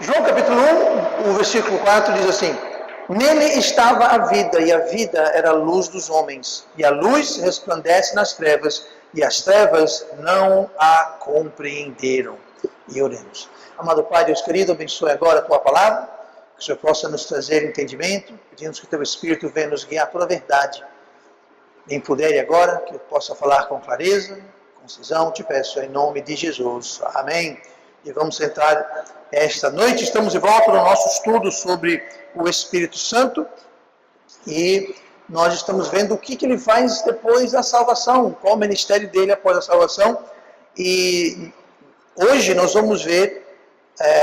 João capítulo 1, o versículo 4 diz assim: Nele estava a vida, e a vida era a luz dos homens. E a luz resplandece nas trevas, e as trevas não a compreenderam. E oremos. Amado Pai, Deus querido, abençoe agora a Tua palavra, que o Senhor possa nos trazer entendimento. Pedimos que o Teu Espírito venha nos guiar toda a verdade. Empodere agora, que eu possa falar com clareza, concisão, te peço em nome de Jesus. Amém. E vamos sentar esta noite. Estamos de volta no nosso estudo sobre o Espírito Santo. E nós estamos vendo o que ele faz depois da salvação, qual o ministério dele após a salvação. E hoje nós vamos ver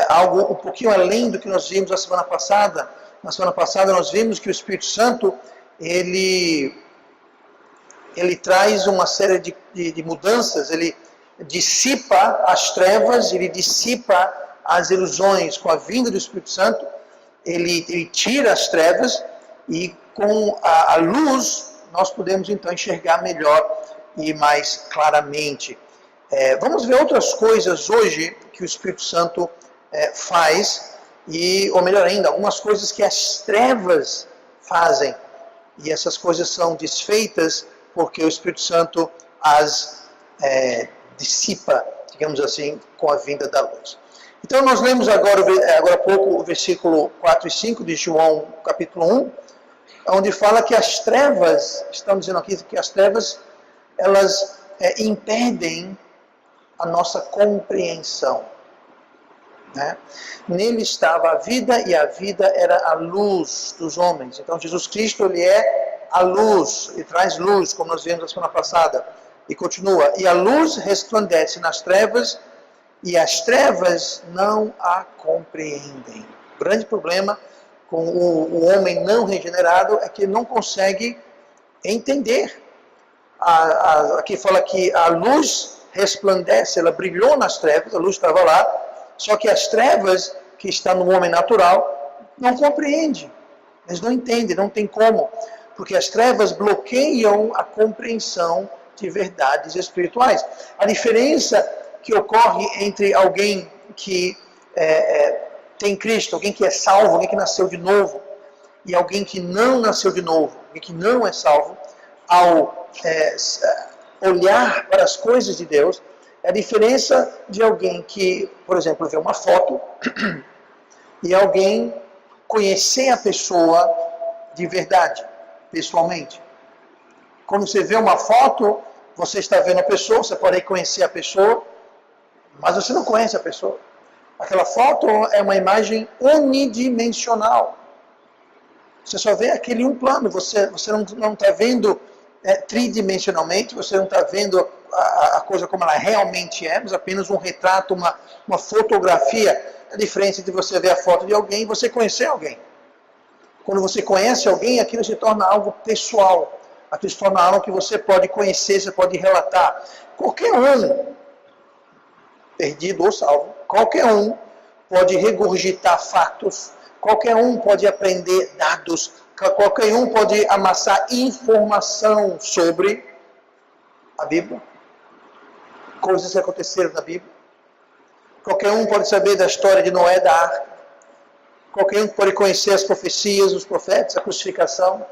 algo um pouquinho além do que nós vimos na semana passada. Na semana passada nós vimos que o Espírito Santo, ele traz uma série de mudanças, ele dissipa as trevas, ele dissipa as ilusões com a vinda do Espírito Santo, ele tira as trevas e com a luz nós podemos então enxergar melhor e mais claramente. Vamos ver outras coisas hoje que o Espírito Santo faz, ou melhor ainda, algumas coisas que as trevas fazem, e essas coisas são desfeitas porque o Espírito Santo as dissipa, digamos assim, com a vinda da luz. Então nós lemos agora há pouco o versículo 4 e 5 de João capítulo 1, onde fala que as trevas, estamos dizendo aqui que as trevas, elas impedem a nossa compreensão. Né? Nele estava a vida, e a vida era a luz dos homens. Então Jesus Cristo, ele é a luz, ele traz luz, como nós vimos na semana passada, e continua: e a luz resplandece nas trevas, e as trevas não a compreendem. O grande problema com o homem não regenerado é que ele não consegue entender. Aqui fala que a luz resplandece, ela brilhou nas trevas, a luz estava lá, só que as trevas que estão no homem natural não compreendem, eles não entendem, não tem como, porque as trevas bloqueiam a compreensão de verdades espirituais. A diferença que ocorre entre alguém que tem Cristo, alguém que é salvo, alguém que nasceu de novo, e alguém que não nasceu de novo, alguém que não é salvo, ao olhar para as coisas de Deus, é a diferença de alguém que, por exemplo, vê uma foto e alguém conhecer a pessoa de verdade, pessoalmente. Quando você vê uma foto, você está vendo a pessoa, você pode reconhecer a pessoa, mas você não conhece a pessoa. Aquela foto é uma imagem unidimensional. Você só vê aquele um plano, você não está vendo tridimensionalmente, você não está vendo a coisa como ela realmente é, mas apenas um retrato, uma fotografia. A diferença entre você ver a foto de alguém e você conhecer alguém. Quando você conhece alguém, aquilo se torna algo pessoal. Aquilo se torna algo que você pode conhecer, você pode relatar. Qualquer um, perdido ou salvo, qualquer um pode regurgitar fatos, qualquer um pode aprender dados, qualquer um pode amassar informação sobre a Bíblia, coisas que aconteceram na Bíblia. Qualquer um pode saber da história de Noé, da arca. Qualquer um pode conhecer as profecias dos profetas, a crucificação.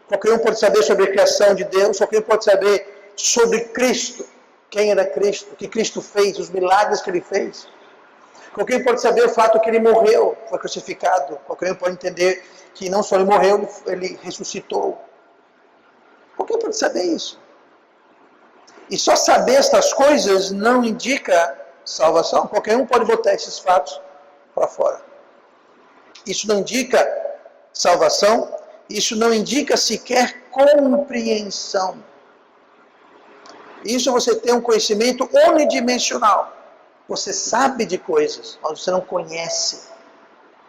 Qualquer um pode saber sobre a criação de Deus. Qualquer um pode saber sobre Cristo, quem era Cristo, o que Cristo fez, os milagres que Ele fez. Qualquer um pode saber o fato que Ele morreu, foi crucificado. Qualquer um pode entender que não só Ele morreu, Ele ressuscitou. Qualquer um pode saber isso. E só saber estas coisas não indica salvação. Qualquer um pode botar esses fatos para fora. Isso não indica salvação, isso não indica sequer compreensão. Isso você tem um conhecimento unidimensional. Você sabe de coisas, mas você não conhece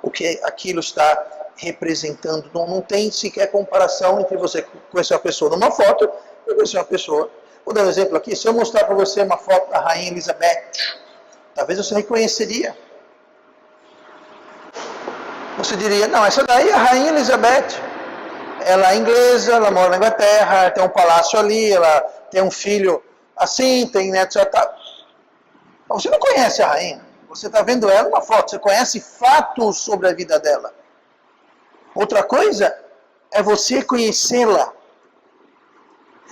o que aquilo está representando. Não tem sequer comparação entre você conhecer uma pessoa numa foto e conhecer uma pessoa. Vou dar um exemplo aqui. Se eu mostrar para você uma foto da Rainha Elizabeth, talvez você reconheceria. Você diria: não, essa daí é a Rainha Elizabeth. Ela é inglesa, ela mora na Inglaterra, tem um palácio ali, ela tem um filho assim, tem netos. Mas você não conhece a rainha. Você está vendo ela numa foto, você conhece fatos sobre a vida dela. Outra coisa é você conhecê-la.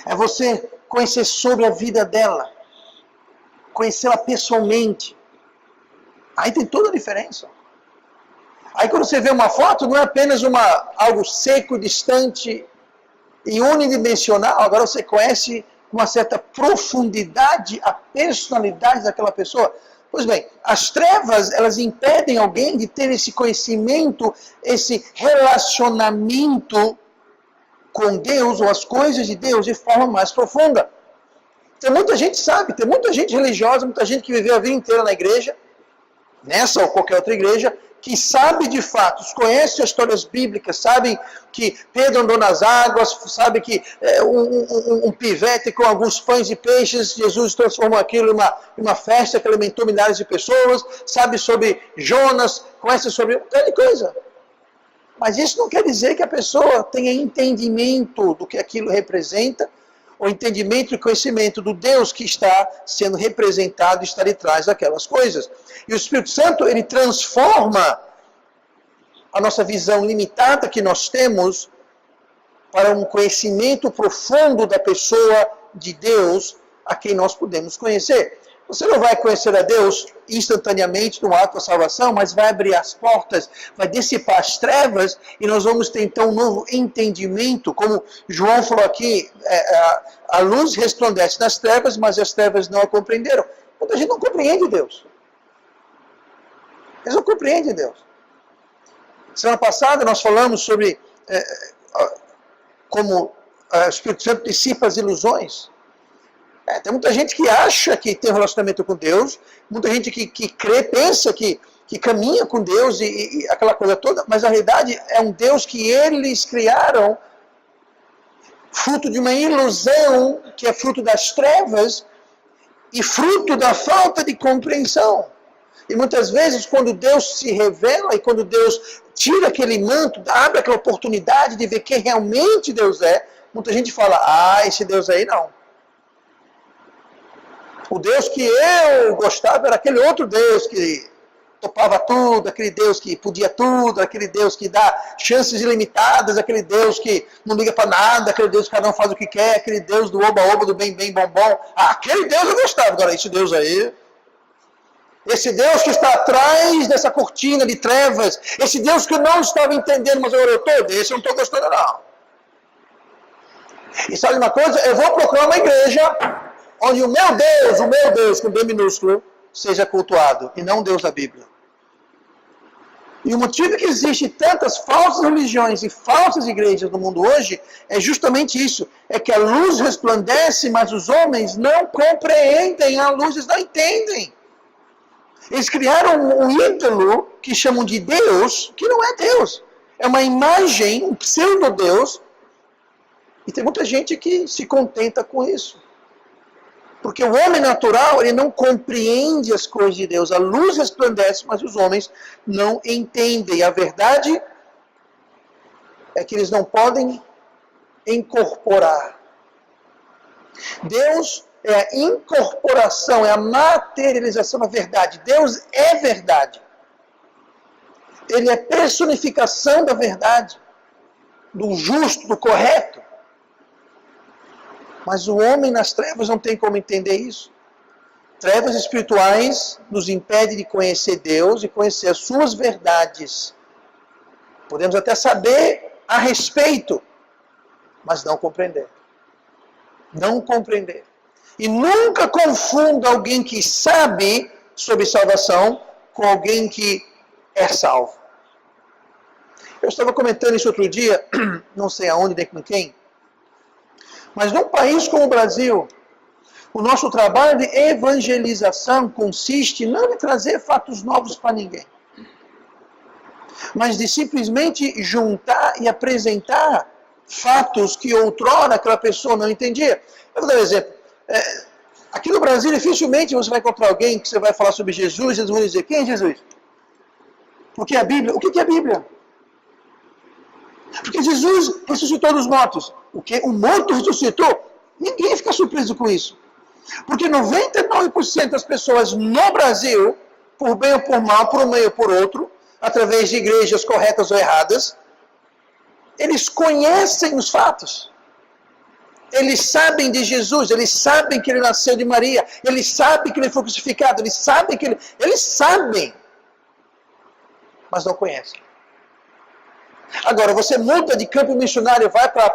É você conhecer sobre a vida dela. Conhecê-la pessoalmente. Aí tem toda a diferença. Aí quando você vê uma foto, não é apenas algo seco, distante e unidimensional. Agora você conhece com uma certa profundidade a personalidade daquela pessoa. Pois bem, as trevas, elas impedem alguém de ter esse conhecimento, esse relacionamento com Deus ou as coisas de Deus de forma mais profunda. Tem muita gente sabe, tem muita gente religiosa, muita gente que viveu a vida inteira na igreja, nessa ou qualquer outra igreja, que sabe de fatos, conhece as histórias bíblicas, sabe que Pedro andou nas águas, sabe que um pivete com alguns pães e peixes, Jesus transformou aquilo em uma festa que alimentou milhares de pessoas, sabe sobre Jonas, conhece sobre um monte de coisa. Mas isso não quer dizer que a pessoa tenha entendimento do que aquilo representa, ou entendimento e conhecimento do Deus que está sendo representado e está de trás daquelas coisas. E o Espírito Santo, ele transforma a nossa visão limitada que nós temos para um conhecimento profundo da pessoa de Deus a quem nós podemos conhecer. Você não vai conhecer a Deus instantaneamente no ato da salvação, mas vai abrir as portas, vai dissipar as trevas e nós vamos ter então um novo entendimento. Como João falou aqui, a luz resplandece nas trevas, mas as trevas não a compreenderam. Muita gente não compreende Deus. Eles não compreendem Deus. Semana passada nós falamos sobre como o Espírito Santo dissipa as ilusões. Tem muita gente que acha que tem um relacionamento com Deus, muita gente que crê, pensa que caminha com Deus e aquela coisa toda, mas na realidade é um Deus que eles criaram, fruto de uma ilusão, que é fruto das trevas e fruto da falta de compreensão. E muitas vezes, quando Deus se revela e quando Deus tira aquele manto, abre aquela oportunidade de ver quem realmente Deus é, muita gente fala, esse Deus aí não. O Deus que eu gostava era aquele outro Deus que topava tudo, aquele Deus que podia tudo, aquele Deus que dá chances ilimitadas, aquele Deus que não liga para nada, aquele Deus que cada um faz o que quer, aquele Deus do oba-oba, do bem-bem, bom-bom. Aquele Deus eu gostava. Agora, esse Deus aí, esse Deus que está atrás dessa cortina de trevas, esse Deus que eu não estava entendendo, mas agora eu estou, esse eu não estou gostando não. E sabe uma coisa? Eu vou procurar uma igreja onde o meu Deus, com B minúsculo, seja cultuado, e não o Deus da Bíblia. E o motivo que existe tantas falsas religiões e falsas igrejas no mundo hoje é justamente isso, é que a luz resplandece, mas os homens não compreendem a luz, eles não entendem. Eles criaram um ídolo que chamam de Deus, que não é Deus. É uma imagem, um pseudo-Deus, e tem muita gente que se contenta com isso. Porque o homem natural, ele não compreende as coisas de Deus. A luz resplandece, mas os homens não entendem. A verdade é que eles não podem incorporar. Deus é a incorporação, é a materialização da verdade. Deus é verdade. Ele é personificação da verdade, do justo, do correto. Mas o homem nas trevas não tem como entender isso. Trevas espirituais nos impedem de conhecer Deus e conhecer as suas verdades. Podemos até saber a respeito, mas não compreender. Não compreender. E nunca confunda alguém que sabe sobre salvação com alguém que é salvo. Eu estava comentando isso outro dia, não sei aonde, nem com quem, mas num país como o Brasil, o nosso trabalho de evangelização consiste não em trazer fatos novos para ninguém, mas de simplesmente juntar e apresentar fatos que outrora aquela pessoa não entendia. Eu vou dar um exemplo. Aqui no Brasil, dificilmente você vai encontrar alguém que você vai falar sobre Jesus, eles vão dizer, quem é Jesus? Porque a Bíblia, o que é a Bíblia? Porque Jesus ressuscitou dos mortos. O que? O morto ressuscitou? Ninguém fica surpreso com isso. Porque 99% das pessoas no Brasil por bem ou por mal, por um meio ou por outro, através de igrejas corretas ou erradas, eles conhecem os fatos. Eles sabem de Jesus, eles sabem que ele nasceu de Maria, eles sabem que ele foi crucificado, eles sabem que eles sabem, mas não conhecem. Agora, você muda de campo missionário, vai para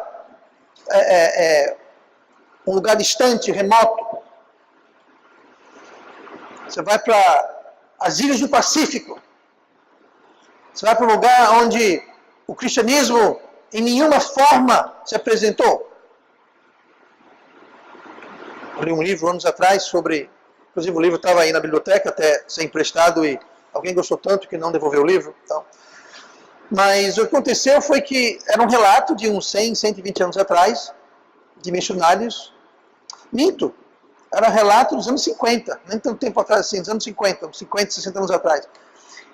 um lugar distante, remoto. Você vai para as ilhas do Pacífico. Você vai para um lugar onde o cristianismo em nenhuma forma se apresentou. Eu li um livro anos atrás sobre... Inclusive o livro estava aí na biblioteca até ser emprestado e alguém gostou tanto que não devolveu o livro. Então. Mas o que aconteceu foi que era um relato de uns 100, 120 anos atrás, de missionários. Minto, era um relato dos anos 50, nem tanto tempo atrás assim, dos anos 50, 60 anos atrás.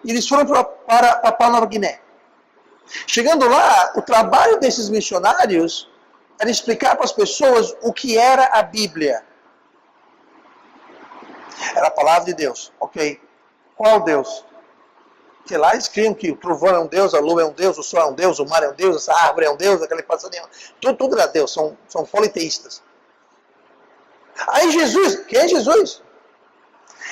E eles foram para Papua Nova Guiné. Chegando lá, o trabalho desses missionários era explicar para as pessoas o que era a Bíblia. Era a palavra de Deus. Ok. Qual Deus? Porque lá eles criam que o trovão é um Deus, a lua é um Deus, o sol é um Deus, o mar é um Deus, essa árvore é um Deus, aquele passarinho. Tudo era Deus, são politeístas. Aí Jesus, quem é Jesus?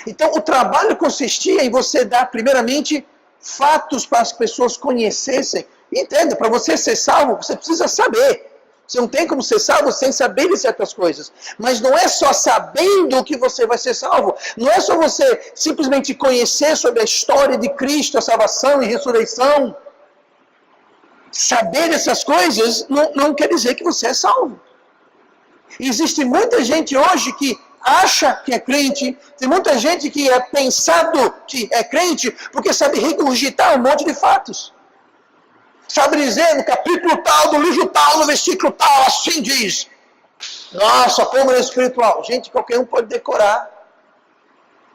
Então o trabalho consistia em você dar primeiramente fatos para as pessoas conhecessem. Entenda, para você ser salvo, você precisa saber. Você não tem como ser salvo sem saber de certas coisas. Mas não é só sabendo que você vai ser salvo. Não é só você simplesmente conhecer sobre a história de Cristo, a salvação e ressurreição. Saber dessas coisas não quer dizer que você é salvo. Existe muita gente hoje que acha que é crente, tem muita gente que é pensado que é crente porque sabe regurgitar um monte de fatos. Sabe dizer no capítulo tal, do livro tal, no versículo tal, assim diz. Nossa, como é espiritual. Gente, qualquer um pode decorar.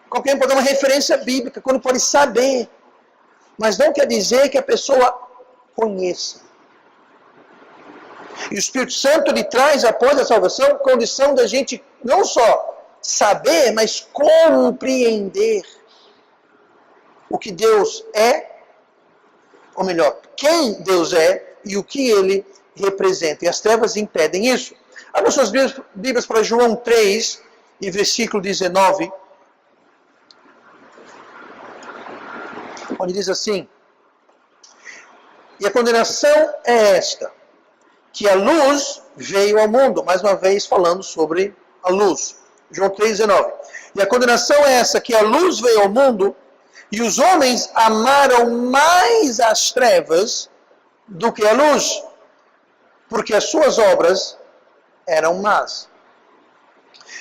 Qualquer um pode dar uma referência bíblica, quando pode saber. Mas não quer dizer que a pessoa conheça. E o Espírito Santo lhe traz, após a salvação, condição da gente não só saber, mas compreender o que Deus é, ou melhor, quem Deus é e o que Ele representa. E as trevas impedem isso. Abra suas Bíblias para João 3, e versículo 19, onde diz assim: e a condenação é esta, que a luz veio ao mundo, mais uma vez falando sobre a luz. João 3,19. E a condenação é essa, que a luz veio ao mundo, e os homens amaram mais as trevas do que a luz, porque as suas obras eram más.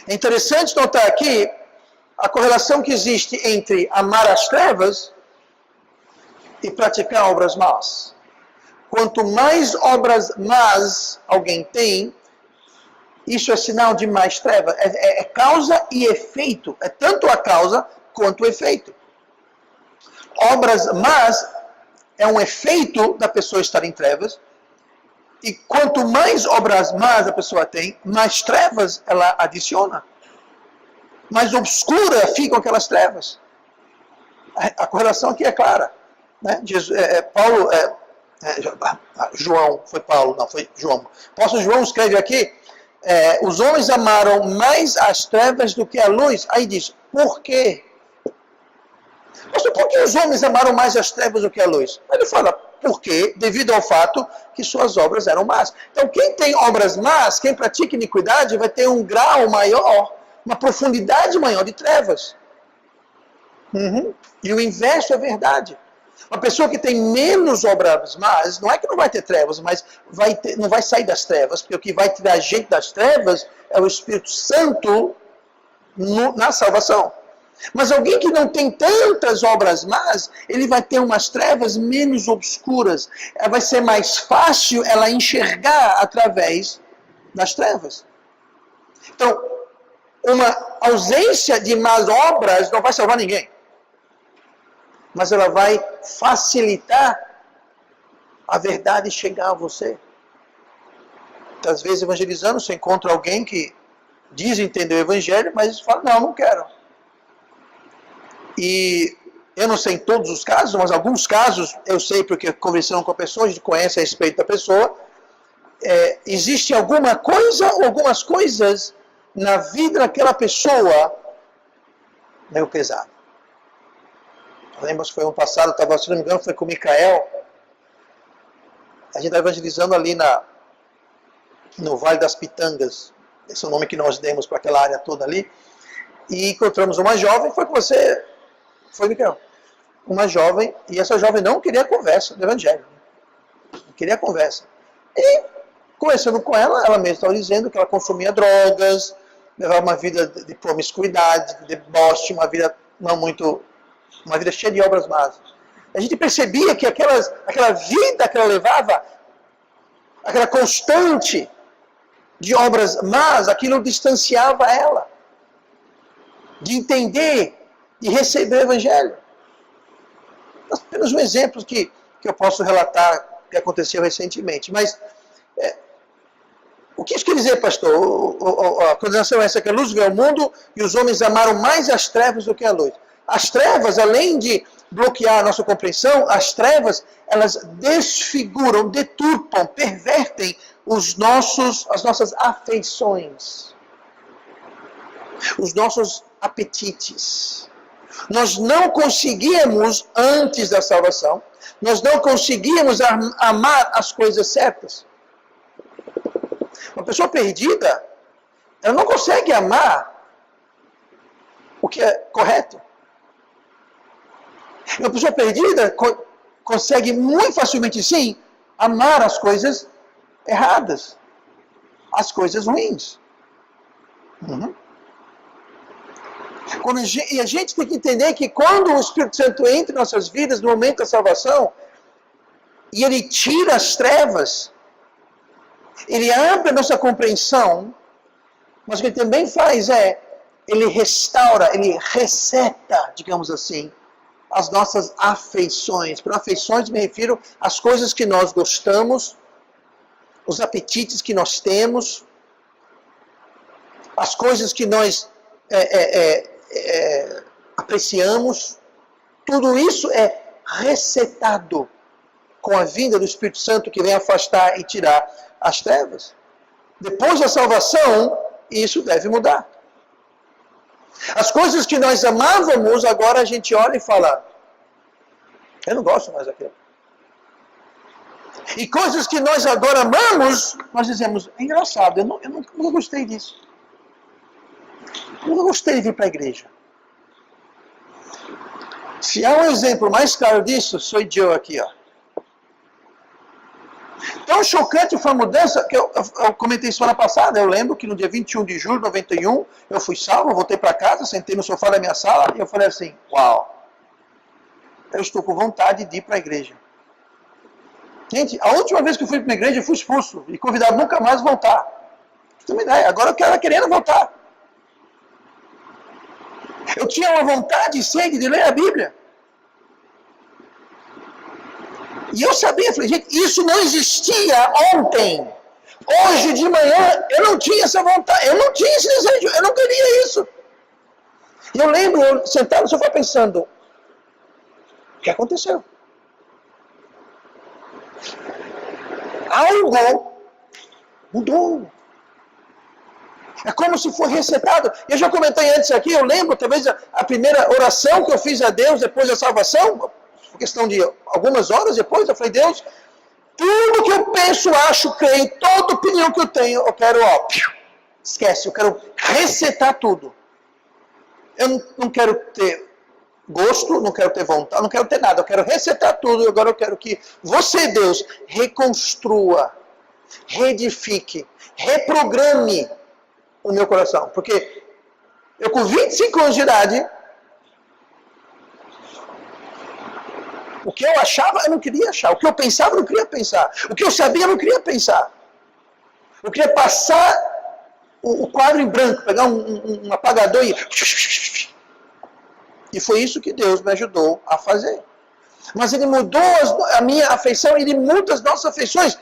É interessante notar aqui a correlação que existe entre amar as trevas e praticar obras más. Quanto mais obras más alguém tem, isso é sinal de mais treva. É causa e efeito. É tanto a causa quanto o efeito. Obras más é um efeito da pessoa estar em trevas. E quanto mais obras más a pessoa tem, mais trevas ela adiciona. Mais obscura ficam aquelas trevas. A correlação aqui é clara. Né? João, foi Paulo, não, foi João. O apóstolo João escreve aqui, os homens amaram mais as trevas do que a luz. Aí diz, por quê? Mas por que os homens amaram mais as trevas do que a luz? Ele fala, por quê? Devido ao fato que suas obras eram más. Então quem tem obras más, quem pratica iniquidade, vai ter um grau maior, uma profundidade maior de trevas. E o inverso é verdade. Uma pessoa que tem menos obras más, não é que não vai ter trevas, mas não vai sair das trevas, porque o que vai tirar a gente das trevas é o Espírito Santo na salvação. Mas alguém que não tem tantas obras más, ele vai ter umas trevas menos obscuras. Vai ser mais fácil ela enxergar através das trevas. Então, uma ausência de más obras não vai salvar ninguém. Mas ela vai facilitar a verdade chegar a você. Às vezes, evangelizando, você encontra alguém que diz entender o evangelho, mas fala, não quero. E Eu não sei em todos os casos, mas alguns casos eu sei porque conversando com a pessoa, a gente conhece a respeito da pessoa. Existe alguma coisa ou algumas coisas na vida daquela pessoa meio pesado. Eu lembro que foi ano passado, se não me engano, foi com o Micael. A gente estava evangelizando ali no Vale das Pitangas. Esse é o nome que nós demos para aquela área toda ali. E encontramos uma jovem, foi com você, foi, Micael? Uma jovem, e essa jovem não queria conversa do evangelho. Não queria conversa. E, conversando com ela, ela mesma estava dizendo que ela consumia drogas, levava uma vida de promiscuidade, de deboche, uma vida cheia de obras más. A gente percebia que aquela vida que ela levava, aquela constante de obras más, aquilo distanciava ela de entender e receber o evangelho. Apenas um exemplo que eu posso relatar que aconteceu recentemente. Mas o que isso quer dizer, pastor? A condenação é essa, que a luz veio ao mundo e os homens amaram mais as trevas do que a luz. As trevas, além de bloquear a nossa compreensão, as trevas, elas desfiguram, deturpam, pervertem as nossas afeições, os nossos apetites. Nós não conseguíamos, antes da salvação, nós não conseguíamos amar as coisas certas. Uma pessoa perdida, ela não consegue amar o que é correto. Uma pessoa perdida consegue muito facilmente, sim, amar as coisas erradas, as coisas ruins. E a gente tem que entender que quando o Espírito Santo entra em nossas vidas, no momento da salvação, e ele tira as trevas, ele abre a nossa compreensão, mas o que ele também faz ele restaura, ele reseta, digamos assim, as nossas afeições. Por afeições me refiro às coisas que nós gostamos, os apetites que nós temos, as coisas que nós apreciamos. Tudo isso é resetado com a vinda do Espírito Santo, que vem afastar e tirar as trevas. Depois da salvação, isso deve mudar. As coisas que nós amávamos, agora a gente olha e fala, eu não gosto mais daquilo. E coisas que nós agora amamos, nós dizemos, é engraçado, eu nunca gostei disso. Eu nunca gostei de vir para a igreja. Se há um exemplo mais claro disso, sou eu aqui, ó. Tão chocante foi a mudança, que eu comentei semana passada, eu lembro que no dia 21 de julho de 91, eu fui salvo, voltei para casa, sentei no sofá da minha sala, e eu falei assim, uau, eu estou com vontade de ir para a igreja. Gente, a última vez que eu fui para a igreja, eu fui expulso, e convidado nunca mais a voltar. Você tem uma ideia, agora eu quero querendo voltar. Eu tinha uma vontade e sede de ler a Bíblia. E eu sabia, falei, gente, isso não existia ontem. Hoje de manhã, eu não tinha essa vontade, eu não tinha esse desejo, eu não queria isso. E eu lembro, eu sentado no sofá pensando, o que aconteceu? Algo mudou. É como se for resetado. Eu já comentei antes aqui, eu lembro, talvez a primeira oração que eu fiz a Deus depois da salvação, por questão de algumas horas depois, eu falei, Deus, tudo que eu penso, acho, creio, toda opinião que eu tenho, eu quero, esquece, eu quero resetar tudo. Eu não quero ter gosto, não quero ter vontade, não quero ter nada, eu quero resetar tudo, e agora eu quero que você, Deus, reconstrua, reedifique, reprograme o meu coração. Porque eu com 25 anos de idade, o que eu achava, eu não queria achar. O que eu pensava, eu não queria pensar. O que eu sabia, eu não queria pensar. Eu queria passar o quadro em branco, pegar um apagador e... E foi isso que Deus me ajudou a fazer. Mas Ele mudou a minha afeição, Ele muda as nossas afeições.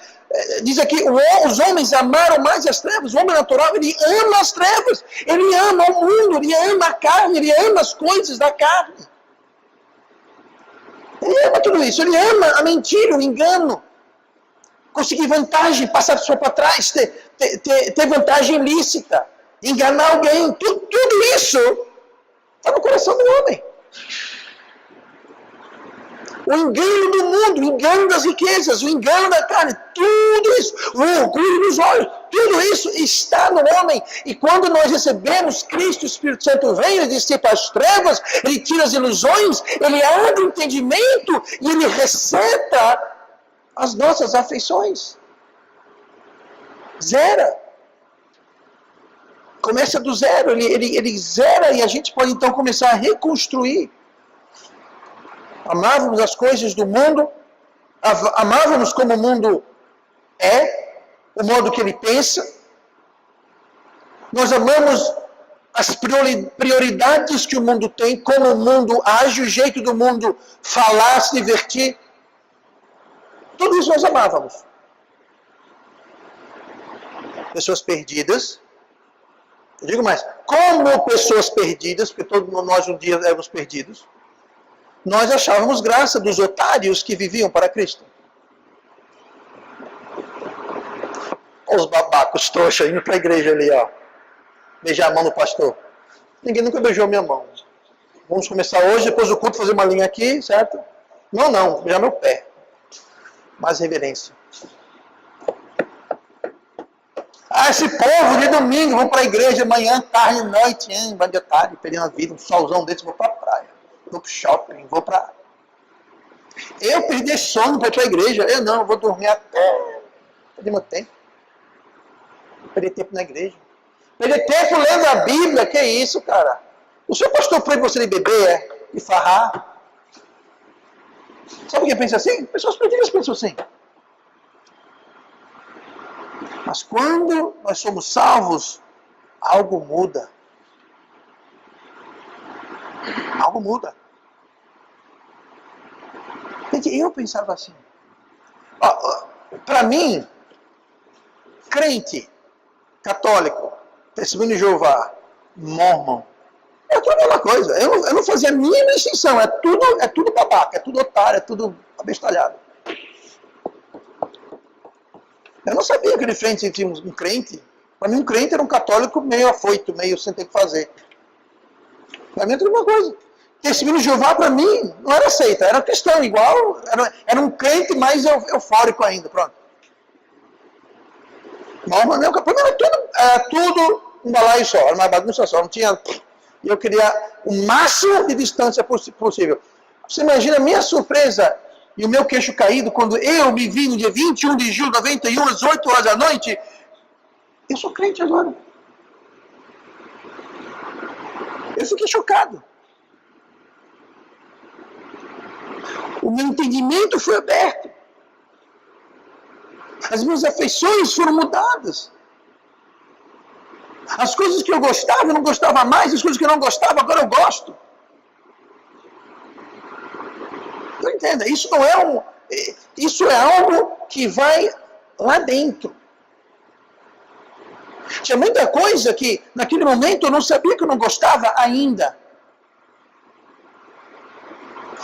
Diz aqui, os homens amaram mais as trevas. O homem natural, ele ama as trevas. Ele ama o mundo, ele ama a carne, ele ama as coisas da carne. tudo isso. Ele ama a mentira, o engano. Conseguir vantagem, passar a pessoa para trás, ter vantagem ilícita, enganar alguém. Tudo isso está no coração do homem. O engano do mundo, o engano das riquezas, o engano da carne, tudo isso, o orgulho nos olhos, tudo isso está no homem. E quando nós recebemos Cristo, o Espírito Santo vem, ele dissipa as trevas, ele tira as ilusões, ele abre o entendimento e ele reseta as nossas afeições. Zera. Começa do zero, ele zera e a gente pode então começar a reconstruir. Amávamos as coisas do mundo, amávamos como o mundo é, o modo que ele pensa. Nós amamos as prioridades que o mundo tem, como o mundo age, o jeito do mundo falar, se divertir. Tudo isso nós amávamos. Pessoas perdidas. Eu digo mais, como pessoas perdidas, porque todos nós um dia éramos perdidos, nós achávamos graça dos otários que viviam para Cristo. Os babacos trouxas indo para a igreja ali, ó. Beijar a mão do pastor. Ninguém nunca beijou minha mão. Vamos começar hoje, depois do culto, fazer uma linha aqui, certo? Não, beijar meu pé. Mais reverência. Esse povo de domingo, vão para a igreja manhã, tarde, noite, bando de otário, perdendo a vida, um solzão desse, vou para a praia. Vou para o shopping, vou para... Eu perdi sono para ir para a igreja. Eu vou dormir até... Perdi meu tempo. Perdi tempo na igreja. Perdi tempo lendo a Bíblia, que isso, cara? O seu pastor foi você de beber, de farrar? Sabe quem pensa assim? Pessoas perdidas pensam assim. Mas quando nós somos salvos, algo muda. Algo muda. Eu pensava assim. Para mim, crente, católico, testemunho de Jeová, mormon, é tudo a mesma coisa. Eu não fazia a mínima distinção. É tudo babaca, é tudo otário, é tudo abestalhado. Eu não sabia que diferente entre um crente. Para mim, um crente era um católico meio afoito, meio sem ter o que fazer. Para mim é tudo uma coisa. Testemunho de Jeová, para mim, não era seita, era cristão igual, era um crente mais eufórico ainda, pronto. Mas para mim era tudo um balaio só, era uma bagunça só, não tinha... E eu queria o máximo de distância possível. Você imagina a minha surpresa e o meu queixo caído quando eu me vi no dia 21 de julho de 91, às 8 horas da noite. Eu sou crente agora. Eu fiquei chocado. O meu entendimento foi aberto. As minhas afeições foram mudadas. As coisas que eu gostava, eu não gostava mais. As coisas que eu não gostava, agora eu gosto. Então entenda, isso não é isso é algo que vai lá dentro. Tinha muita coisa que naquele momento eu não sabia que eu não gostava ainda.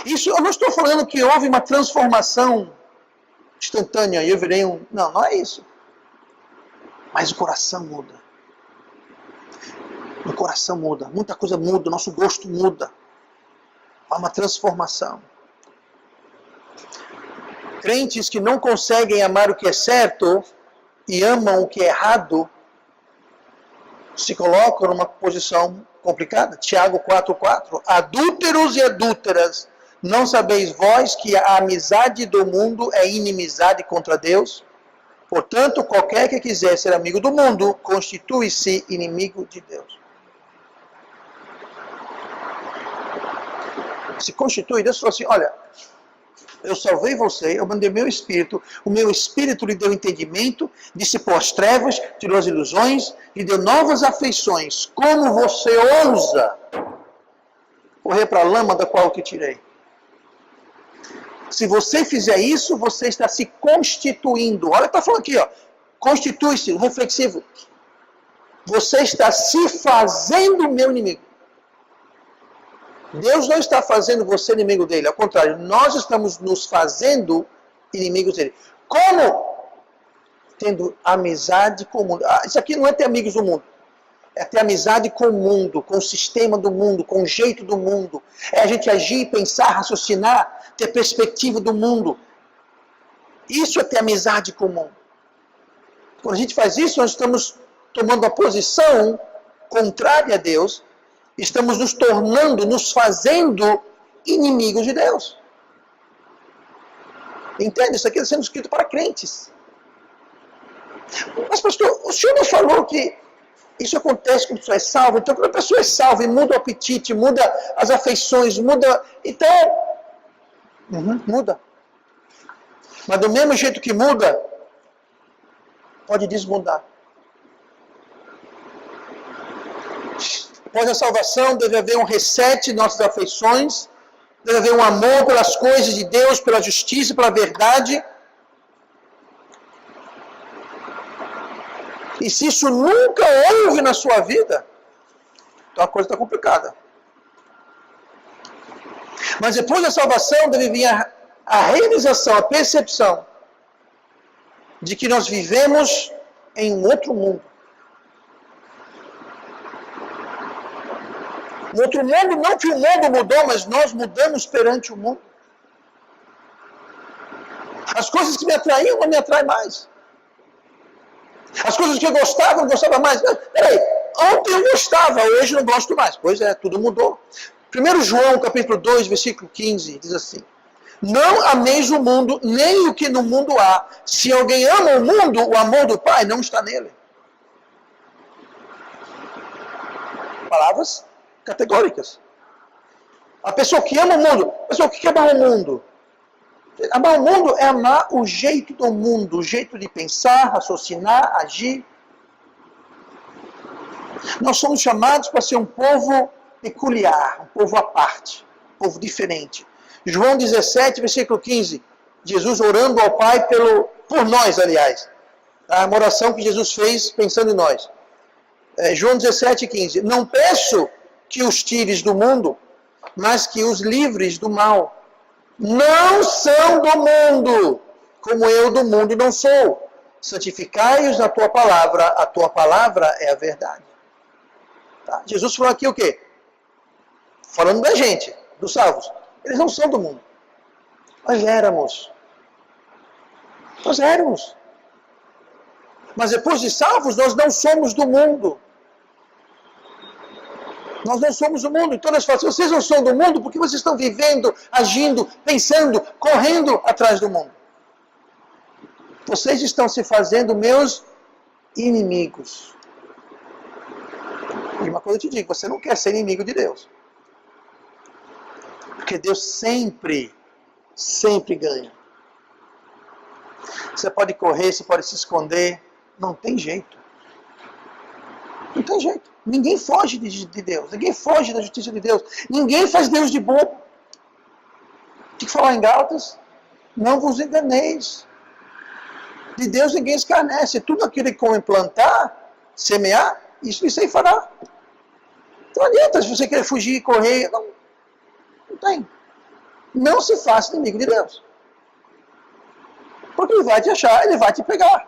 Isso, eu não estou falando que houve uma transformação instantânea e eu virei um... Não é isso. Mas o coração muda. O coração muda. Muita coisa muda. O nosso gosto muda. Há uma transformação. Crentes que não conseguem amar o que é certo e amam o que é errado se colocam numa posição complicada. Tiago 4,4. Adúlteros e adúlteras, não sabeis vós que a amizade do mundo é inimizade contra Deus? Portanto, qualquer que quiser ser amigo do mundo, constitui-se inimigo de Deus. Se constitui, Deus falou assim, olha, eu salvei você, eu mandei meu espírito, o meu espírito lhe deu entendimento, dissipou as trevas, tirou as ilusões, lhe deu novas afeições. Como você ousa correr para a lama da qual eu te tirei? Se você fizer isso, você está se constituindo. Olha o que está falando aqui, ó. Constitui-se, reflexivo. Você está se fazendo meu inimigo. Deus não está fazendo você inimigo dele, ao contrário, nós estamos nos fazendo inimigos dele. Como? Tendo amizade com o mundo. Isso aqui não é ter amigos do mundo. É ter amizade com o mundo, com o sistema do mundo, com o jeito do mundo. É a gente agir, pensar, raciocinar, ter perspectiva do mundo. Isso é ter amizade com o mundo. Quando a gente faz isso, nós estamos tomando a posição contrária a Deus, estamos nos tornando, nos fazendo inimigos de Deus. Entende? Isso aqui está sendo escrito para crentes. Mas, pastor, o senhor não falou que isso acontece quando a pessoa é salva? Então, quando a pessoa é salva e muda o apetite, muda as afeições, muda... Então, muda. Mas do mesmo jeito que muda, pode desmudar. Após a salvação, deve haver um reset em nossas afeições, deve haver um amor pelas coisas de Deus, pela justiça, pela verdade. E se isso nunca houve na sua vida, então a coisa está complicada. Mas depois da salvação deve vir a realização, a percepção de que nós vivemos em um outro mundo. Um outro mundo, não que o mundo mudou, mas nós mudamos perante o mundo. As coisas que me atraíam não me atraem mais. As coisas que eu gostava, não gostava mais. Peraí, ontem eu gostava, hoje não gosto mais. Pois é, tudo mudou. 1 João, capítulo 2, versículo 15, diz assim: não ameis o mundo, nem o que no mundo há. Se alguém ama o mundo, o amor do Pai não está nele. Palavras categóricas. A pessoa que ama o mundo, a pessoa que quer amar o mundo. Amar o mundo é amar o jeito do mundo, o jeito de pensar, raciocinar, agir. Nós somos chamados para ser um povo peculiar, um povo à parte, um povo diferente. João 17, versículo 15, Jesus orando ao Pai por nós, aliás. Uma oração que Jesus fez pensando em nós. João 17, 15. Não peço que os tires do mundo, mas que os livres do mal. Não são do mundo, como eu do mundo não sou. Santificai-os na tua palavra, a tua palavra é a verdade. Tá? Jesus falou aqui o quê? Falando da gente, dos salvos. Eles não são do mundo. Nós éramos. Nós éramos. Mas depois de salvos, nós não somos do mundo. Nós não somos do mundo. Então nós falamos, vocês não são do mundo porque vocês estão vivendo, agindo, pensando, correndo atrás do mundo. Vocês estão se fazendo meus inimigos. E uma coisa eu te digo, você não quer ser inimigo de Deus. Porque Deus sempre ganha. Você pode correr, você pode se esconder. Não tem jeito. Não tem jeito. Ninguém foge de Deus. Ninguém foge da justiça de Deus. Ninguém faz Deus de bobo. Tem que falar em Gálatas. Não vos enganeis. De Deus ninguém escarnece. Tudo aquilo que come plantar, semear, isso aí fará. Não adianta se você quer fugir e correr. Não tem. Não se faça inimigo de Deus. Porque ele vai te achar, ele vai te pegar.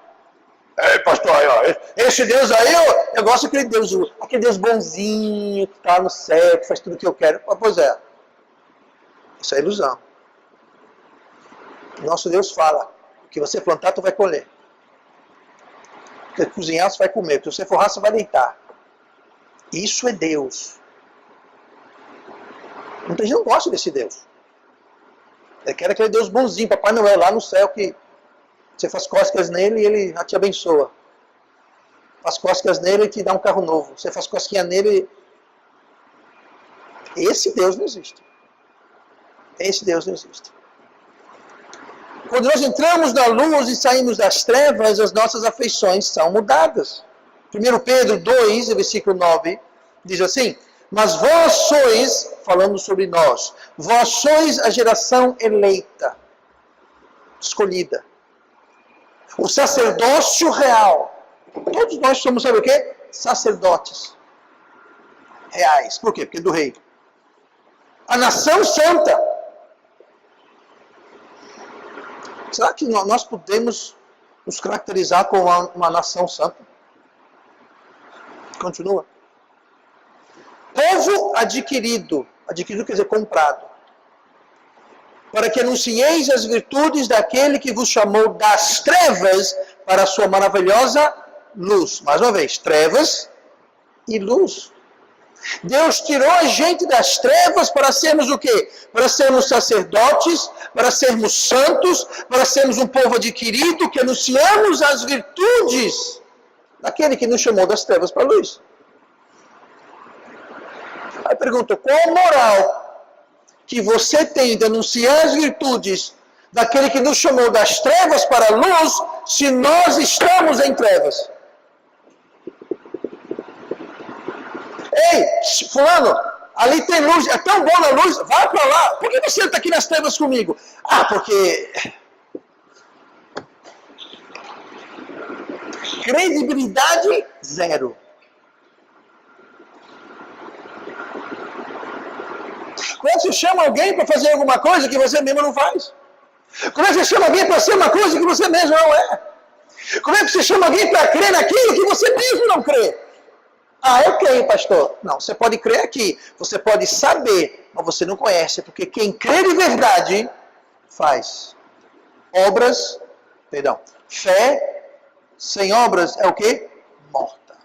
Ei, pastor, aí, ó, esse Deus aí, eu gosto daquele Deus bonzinho, que está no céu, que faz tudo o que eu quero. Pois é. Isso é ilusão. Nosso Deus fala, o que você plantar, tu vai colher. O que você cozinhar, você vai comer. O que você forrar, você vai deitar. Isso é Deus. Muita gente não gosta desse Deus. Ele quer aquele Deus bonzinho, Papai Noel, lá no céu, que você faz cócegas nele e ele te abençoa. Faz cócegas nele e te dá um carro novo. Você faz cosquinha nele. Esse Deus não existe. Esse Deus não existe. Quando nós entramos na luz e saímos das trevas, as nossas afeições são mudadas. 1 Pedro 2, versículo 9, diz assim: mas vós sois, falando sobre nós, vós sois a geração eleita, escolhida. O sacerdócio real. Todos nós somos, sabe o quê? Sacerdotes reais. Por quê? Porque do rei. A nação santa. Será que nós podemos nos caracterizar como uma nação santa? Continua. Povo adquirido. Adquirido quer dizer comprado. Para que anuncieis as virtudes daquele que vos chamou das trevas para a sua maravilhosa luz. Mais uma vez, trevas e luz. Deus tirou a gente das trevas para sermos o quê? Para sermos sacerdotes, para sermos santos, para sermos um povo adquirido, que anunciamos as virtudes daquele que nos chamou das trevas para a luz. Aí pergunta, qual moral que você tem de anunciar as virtudes daquele que nos chamou das trevas para a luz, se nós estamos em trevas? Ei, fulano, ali tem luz, é tão bom a luz, vai para lá. Por que você está aqui nas trevas comigo? Ah, porque... credibilidade zero. Como é que você chama alguém para fazer alguma coisa que você mesmo não faz? Como é que você chama alguém para ser uma coisa que você mesmo não é? Como é que você chama alguém para crer naquilo que você mesmo não crê? Ah, eu creio, pastor. Não, você pode crer aqui, você pode saber, mas você não conhece, porque quem crê de verdade faz obras, fé sem obras é o quê? Morta.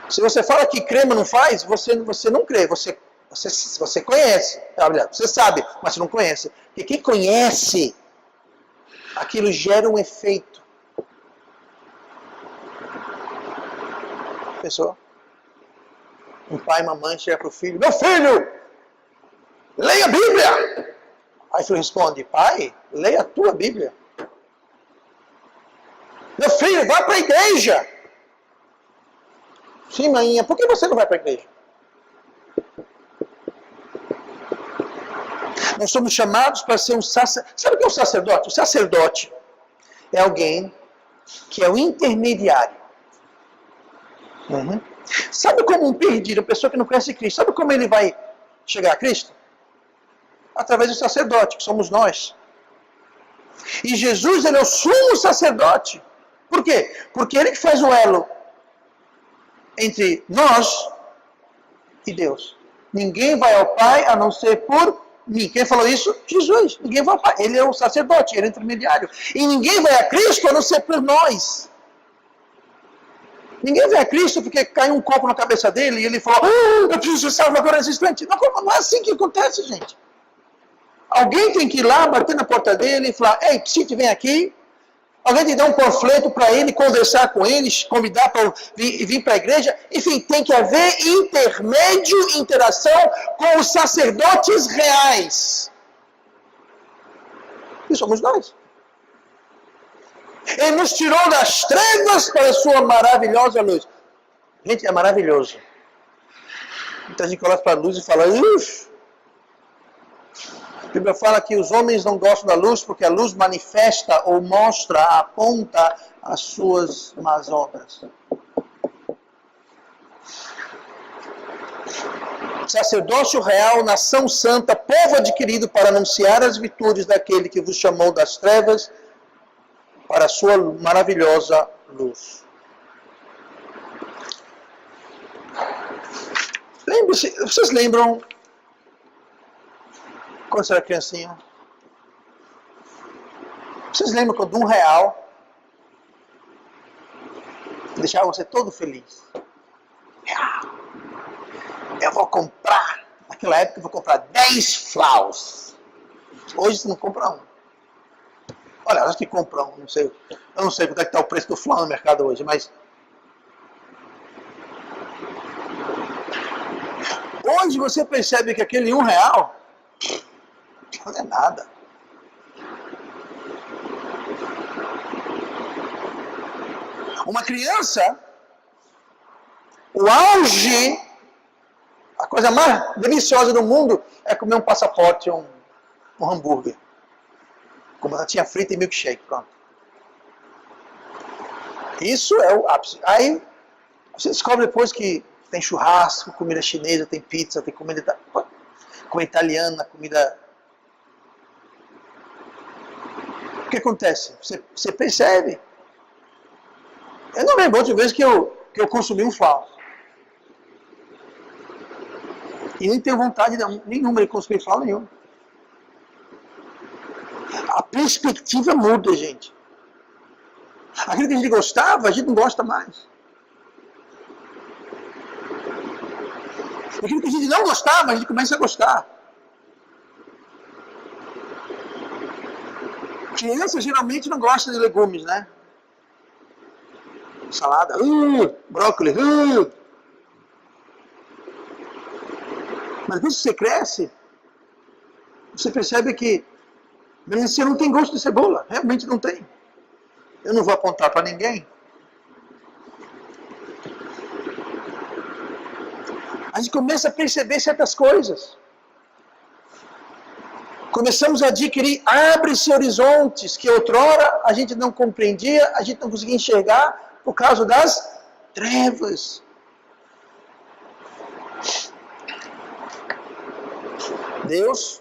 Se você fala que crê, mas não faz, você não crê, você conhece, você sabe, mas você não conhece. Porque quem conhece, aquilo gera um efeito. Pessoa, um pai e uma mãe chega para o filho, meu filho, leia a Bíblia. Aí o filho responde, pai, leia a tua Bíblia. Meu filho, vá para a igreja. Sim, mãinha, por que você não vai para a igreja? Nós somos chamados para ser um sacerdote. Sabe o que é um sacerdote? O sacerdote é alguém que é o intermediário. Uhum. Sabe como um perdido, uma pessoa que não conhece Cristo, sabe como ele vai chegar a Cristo? Através do sacerdote, que somos nós. E Jesus, ele é o sumo sacerdote. Por quê? Porque ele que faz o elo entre nós e Deus. Ninguém vai ao Pai a não ser por mim. Quem falou isso? Jesus. Ninguém vai ao Pai. Ele é o sacerdote, ele é o intermediário. E ninguém vai a Cristo a não ser por nós. Ninguém vê a Cristo porque caiu um copo na cabeça dele e ele falou, eu preciso ser salvo agora nesse instante. Não é assim que acontece, gente. Alguém tem que ir lá, bater na porta dele e falar, ei, Psite, vem aqui. Alguém tem que dar um panfleto para ele, conversar com ele, convidar para vir para a igreja. Enfim, tem que haver intermédio, interação com os sacerdotes reais. E somos nós. Ele nos tirou das trevas para a sua maravilhosa luz. Gente, é maravilhoso. Muita gente olha para a luz e fala, uff. A Bíblia fala que os homens não gostam da luz porque a luz manifesta ou mostra, aponta as suas más obras. Sacerdócio real, nação santa, povo adquirido para anunciar as virtudes daquele que vos chamou das trevas para a sua maravilhosa luz. Lembre-se, vocês lembram quando você era criancinha? Vocês lembram quando R$1 deixava você todo feliz? Eu vou comprar, naquela época eu vou comprar 10 flaus. Hoje você não compra um. Olha, acho que compra um, eu não sei quanto é que está o preço do flau no mercado hoje, mas... Hoje você percebe que aquele R$1 não é nada. Uma criança, o auge, a coisa mais deliciosa do mundo é comer um passaporte, um hambúrguer. Com batatinha frita e milkshake, pronto. Isso é o ápice. Aí, você descobre depois que Tem churrasco, comida chinesa, tem pizza, tem comida italiana, comida... O que acontece? Você percebe. Eu não lembro outra vez que eu consumi um falso. E nem tenho vontade nenhuma de consumir falso nenhum. A perspectiva muda, gente. Aquilo que a gente gostava, a gente não gosta mais. Aquilo que a gente não gostava, a gente começa a gostar. Criança geralmente não gosta de legumes, né? Salada, brócolis, Mas quando você cresce, você percebe que melancia não tem gosto de cebola. Realmente não tem. Eu não vou apontar para ninguém. A gente começa a perceber certas coisas. Começamos a adquirir, abre-se horizontes que outrora a gente não compreendia, a gente não conseguia enxergar por causa das trevas. Deus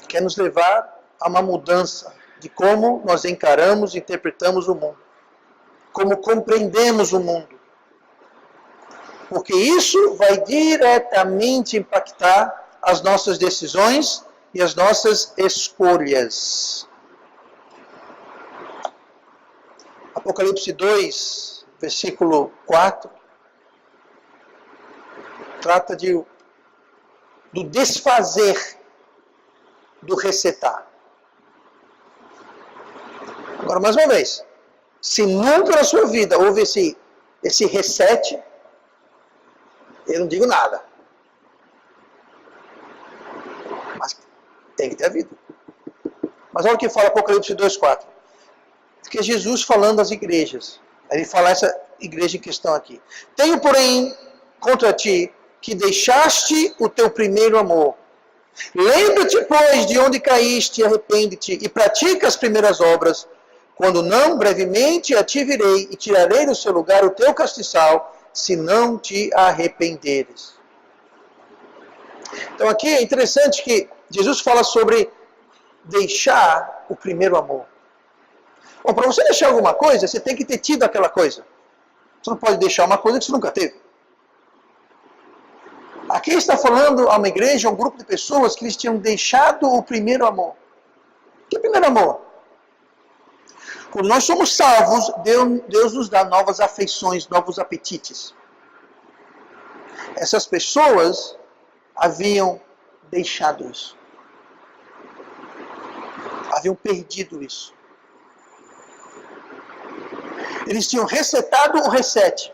quer nos levar a uma mudança de como nós encaramos e interpretamos o mundo. Como compreendemos o mundo. Porque isso vai diretamente impactar as nossas decisões e as nossas escolhas. Apocalipse 2, versículo 4, trata do desfazer, do resetar. Agora, mais uma vez, se nunca na sua vida houve esse reset, eu não digo nada. Mas tem que ter havido. Mas olha o que fala Apocalipse 2,4. Que é Jesus falando às igrejas. Ele fala essa igreja em questão aqui. Tenho, porém, contra ti, que deixaste o teu primeiro amor. Lembra-te, pois, de onde caíste, arrepende-te, e pratica as primeiras obras. Quando não, brevemente a ti virei, e tirarei do seu lugar o teu castiçal, se não te arrependeres. Então aqui é interessante que Jesus fala sobre deixar o primeiro amor. Bom, para você deixar alguma coisa, você tem que ter tido aquela coisa. Você não pode deixar uma coisa que você nunca teve. Aqui está falando a uma igreja, a um grupo de pessoas que eles tinham deixado o primeiro amor. Que primeiro amor? Quando nós somos salvos, Deus nos dá novas afeições, novos apetites. Essas pessoas haviam deixado isso. Haviam perdido isso. Eles tinham resetado o reset.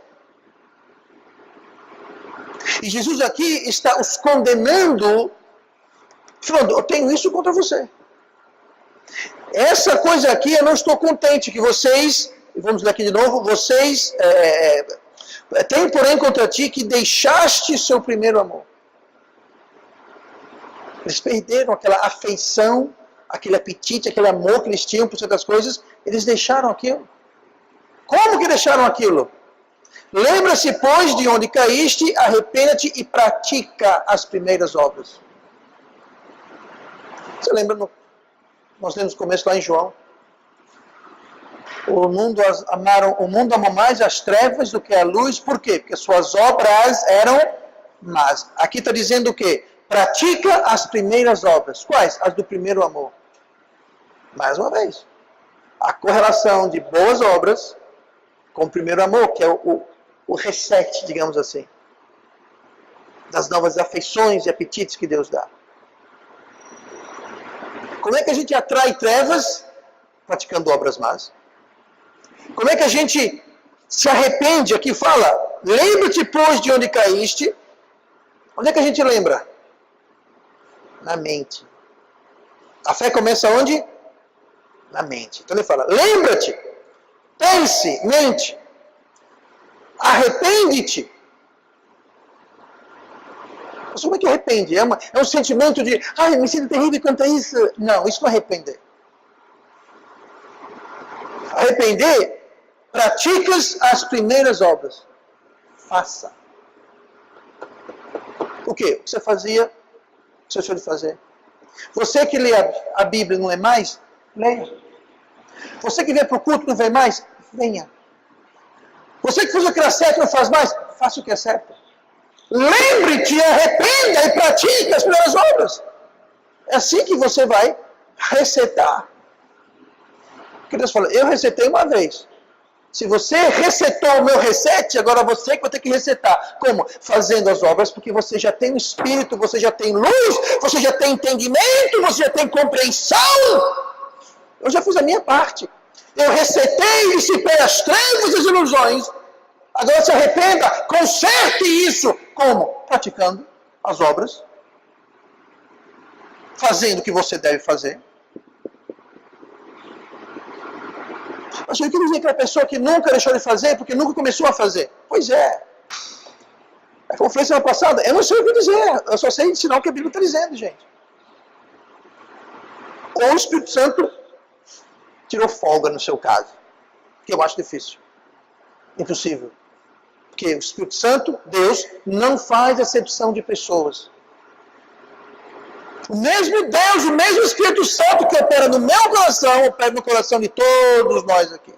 E Jesus aqui está os condenando, falando, eu tenho isso contra você. Essa coisa aqui, eu não estou contente que vocês, vamos ler aqui de novo, vocês têm, porém, contra ti que deixaste seu primeiro amor. Eles perderam aquela afeição, aquele apetite, aquele amor que eles tinham por certas coisas, eles deixaram aquilo. Como que deixaram aquilo? Lembra-se, pois, de onde caíste, arrependa-te e pratica as primeiras obras. Você lembra, nós lemos no começo lá em João, o mundo amou mais as trevas do que a luz, por quê? Porque suas obras eram más. Aqui está dizendo o quê? Pratica as primeiras obras. Quais? As do primeiro amor. Mais uma vez, a correlação de boas obras com o primeiro amor, que é o reset, digamos assim, das novas afeições e apetites que Deus dá. Como é que a gente atrai trevas? Praticando obras más. Como é que a gente se arrepende? Aqui fala, lembra-te, pois, de onde caíste. Onde é que a gente lembra? Na mente. A fé começa onde? Na mente. Então ele fala, lembra-te, pense, mente, arrepende-te. Mas como é que arrepende? É um sentimento de, ai, me sinto terrível quanto a isso. Não, isso não é arrepender. Arrepender, praticas as primeiras obras. Faça. O quê? O que você fazia, o que você deixou de fazer. Você que lê a Bíblia e não lê mais, leia. Você que vem para o culto e não vem mais, venha. Você que faz o que é certo e não faz mais, faça o que é certo. Lembre-te, arrependa e pratique as primeiras obras. É assim que você vai resetar. Porque Deus fala, eu resetei uma vez. Se você resetou o meu reset, agora você que vai ter que resetar. Como? Fazendo as obras, porque você já tem o Espírito, você já tem luz, você já tem entendimento, você já tem compreensão. Eu já fiz a minha parte. Eu resetei e dissipei as trevas e as ilusões. Agora se arrependa, conserte isso. Como? Praticando as obras. Fazendo o que você deve fazer. Mas eu queria dizer que a pessoa que nunca deixou de fazer, porque nunca começou a fazer. Pois é. Como eu falei semana passada, eu não sei o que dizer. Eu só sei ensinar o que a Bíblia está dizendo, gente. Ou o Espírito Santo tirou folga no seu caso. Que eu acho difícil. Impossível. Porque o Espírito Santo, Deus, não faz acepção de pessoas. O mesmo Deus, o mesmo Espírito Santo que opera no meu coração, opera no coração de todos nós aqui.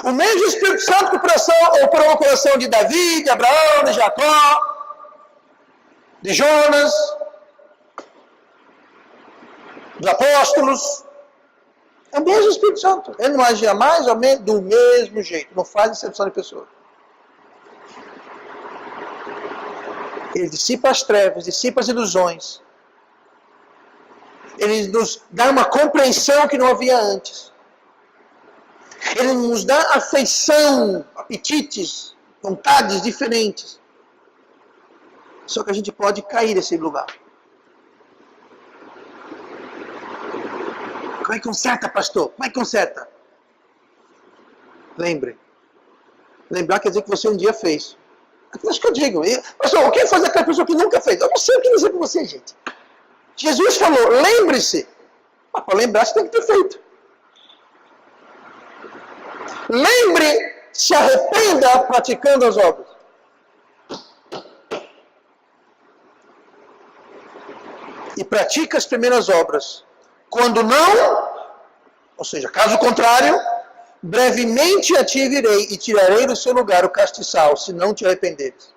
O mesmo Espírito Santo que operou no coração de Davi, de Abraão, de Jacó, de Jonas, dos apóstolos. É o mesmo Espírito Santo. Ele não agia mais ou menos do mesmo jeito. Não faz acepção de pessoas. Ele dissipa as trevas, dissipa as ilusões. Ele nos dá uma compreensão que não havia antes. Ele nos dá afeição, apetites, vontades diferentes. Só que a gente pode cair nesse lugar. Como é que conserta, pastor? Como é que conserta? Lembre. Lembrar quer dizer que você um dia fez. É isso que eu digo. Pastor, o que fazer aquela pessoa que nunca fez? Eu não sei o que dizer para você, gente. Jesus falou, lembre-se. Mas para lembrar, você tem que ter feito. Lembre, se arrependa praticando as obras. E pratica as primeiras obras. Quando não, ou seja, caso contrário, brevemente a ti virei e tirarei do seu lugar o castiçal, se não te arrependeres.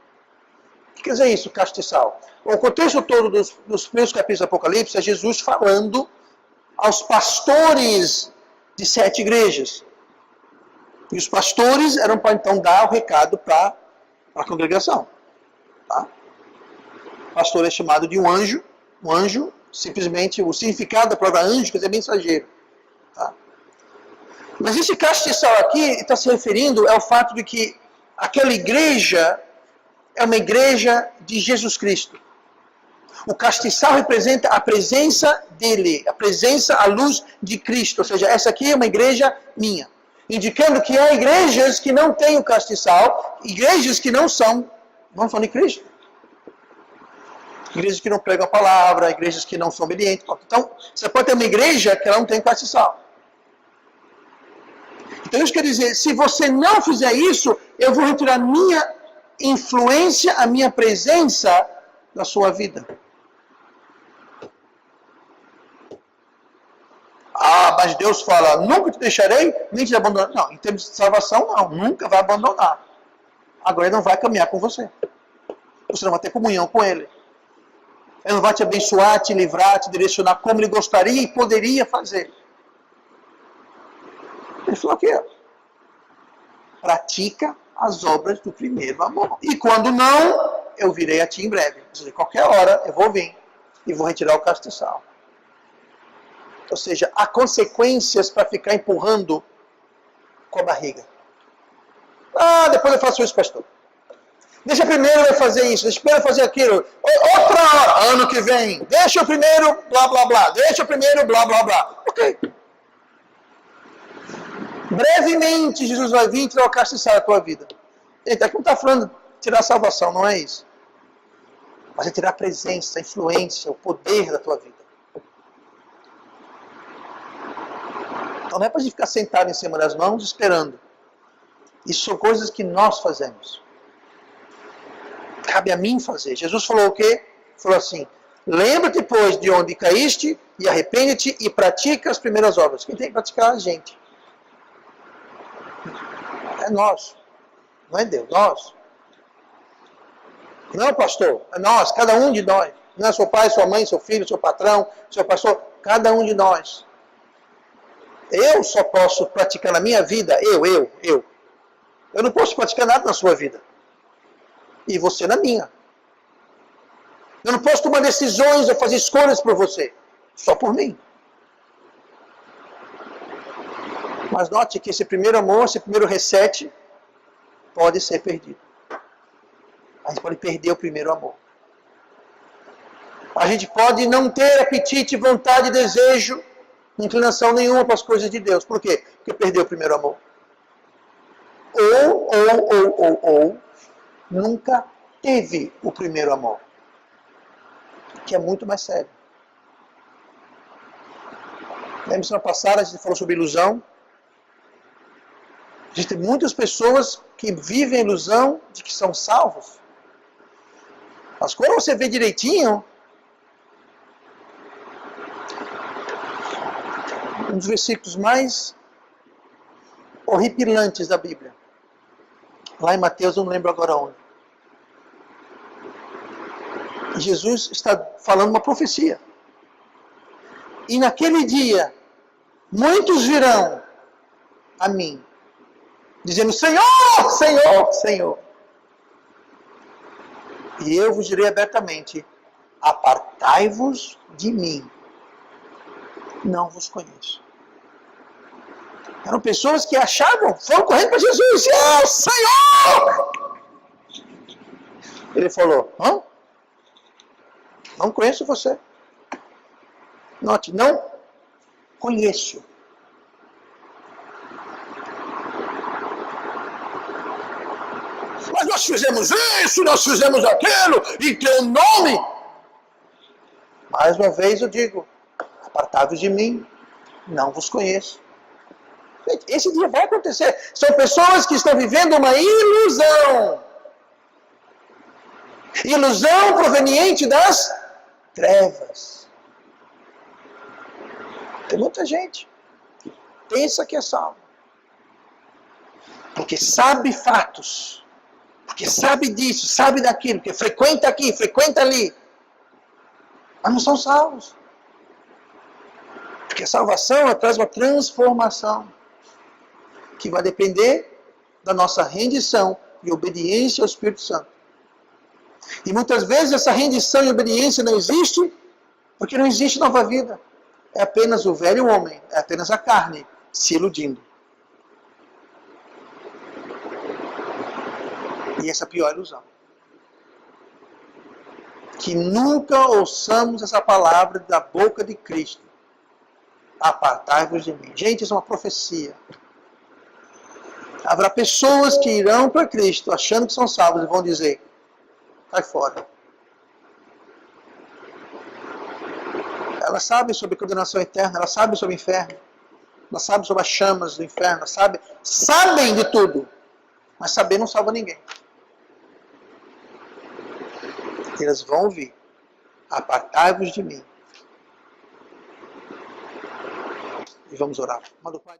O que quer dizer isso, castiçal? O contexto todo dos primeiros capítulos do Apocalipse é Jesus falando aos pastores de 7 igrejas. E os pastores eram para então dar o recado para a congregação. Tá? O pastor é chamado de um anjo. Um anjo, simplesmente, o significado da palavra anjo quer dizer mensageiro. Tá? Mas esse castiçal aqui está se referindo ao fato de que aquela igreja é uma igreja de Jesus Cristo. O castiçal representa a presença dele, a presença, a luz de Cristo. Ou seja, essa aqui é uma igreja minha. Indicando que há igrejas que não têm o castiçal, igrejas que não são de Cristo. Igrejas que não pregam a palavra, igrejas que não são obedientes. Então, você pode ter uma igreja que ela não tem castiçal. Então, isso quer dizer, se você não fizer isso, eu vou retirar minha influência, a minha presença da sua vida. Ah, mas Deus fala, nunca te deixarei, nem te abandonarei. Não, em termos de salvação, não, nunca vai abandonar. Agora ele não vai caminhar com você. Você não vai ter comunhão com ele. Ele não vai te abençoar, te livrar, te direcionar como ele gostaria e poderia fazer. Ele falou aqui, ó, pratica as obras do primeiro amor. E quando não, eu virei a ti em breve. Ou seja, qualquer hora eu vou vir e vou retirar o castiçal. Ou seja, há consequências para ficar empurrando com a barriga. Ah, depois eu faço isso, pastor. Deixa primeiro eu fazer isso, deixa primeiro eu fazer aquilo. Outra hora, ano que vem. Deixa eu primeiro, blá, blá, blá. Deixa eu primeiro, blá, blá, blá. Ok. Brevemente, Jesus vai vir e tirar o castiçal da tua vida. Gente, aqui não está falando de tirar a salvação, não é isso. Mas é tirar a presença, a influência, o poder da tua vida. Então não é para a gente ficar sentado em cima das mãos esperando. Isso são coisas que nós fazemos. cabe a mim fazer. Jesus falou o quê? Falou assim, lembra-te, pois, de onde caíste, e arrepende-te e pratica as primeiras obras. Quem tem que praticar é a gente. É nós. Não é Deus, nós. Não, pastor, é nós, cada um de nós. Não é seu pai, sua mãe, seu filho, seu patrão, seu pastor, cada um de nós. Eu só posso praticar na minha vida, eu. Eu não posso praticar nada na sua vida. E você na minha. Eu não posso tomar decisões ou fazer escolhas por você. Só por mim. Mas note que esse primeiro amor, esse primeiro reset, pode ser perdido. A gente pode perder o primeiro amor. A gente pode não ter apetite, vontade, desejo, inclinação nenhuma para as coisas de Deus. Por quê? Porque perdeu o primeiro amor. Ou nunca teve o primeiro amor. Que é muito mais sério. Lembra semana passada a gente falou sobre ilusão? Existem muitas pessoas que vivem a ilusão de que são salvos. Mas quando você vê direitinho, um dos versículos mais horripilantes da Bíblia, lá em Mateus, eu não lembro agora onde. Jesus está falando uma profecia. E naquele dia, muitos virão a mim, dizendo, Senhor, Senhor, Senhor. E eu vos direi abertamente, apartai-vos de mim, não vos conheço. Eram pessoas que achavam, foram correndo para Jesus, Senhor! Ele falou, hã? Não conheço você. Note, não conheço. Mas nós fizemos isso, nós fizemos aquilo, em teu nome. Mais uma vez eu digo, apartai-vos de mim, não vos conheço. Esse dia vai acontecer. São pessoas que estão vivendo uma ilusão. Ilusão proveniente das trevas. Tem muita gente que pensa que é salvo. Porque sabe fatos. Porque sabe disso, sabe daquilo. Porque frequenta aqui, frequenta ali. Mas não são salvos. Porque a salvação traz uma transformação. Que vai depender da nossa rendição e obediência ao Espírito Santo. E muitas vezes essa rendição e obediência não existe, porque não existe nova vida. É apenas o velho homem, é apenas a carne se iludindo. E essa é a pior ilusão. Que nunca ouçamos essa palavra da boca de Cristo. Apartai-vos de mim. Gente, isso é uma profecia. Haverá pessoas que irão para Cristo achando que são salvos e vão dizer, sai fora. Elas sabem sobre condenação eterna, elas sabem sobre o inferno, elas sabem sobre as chamas do inferno, sabem de tudo, mas saber não salva ninguém. Elas vão ouvir, apartai-vos de mim. E vamos orar. Manda o Pai.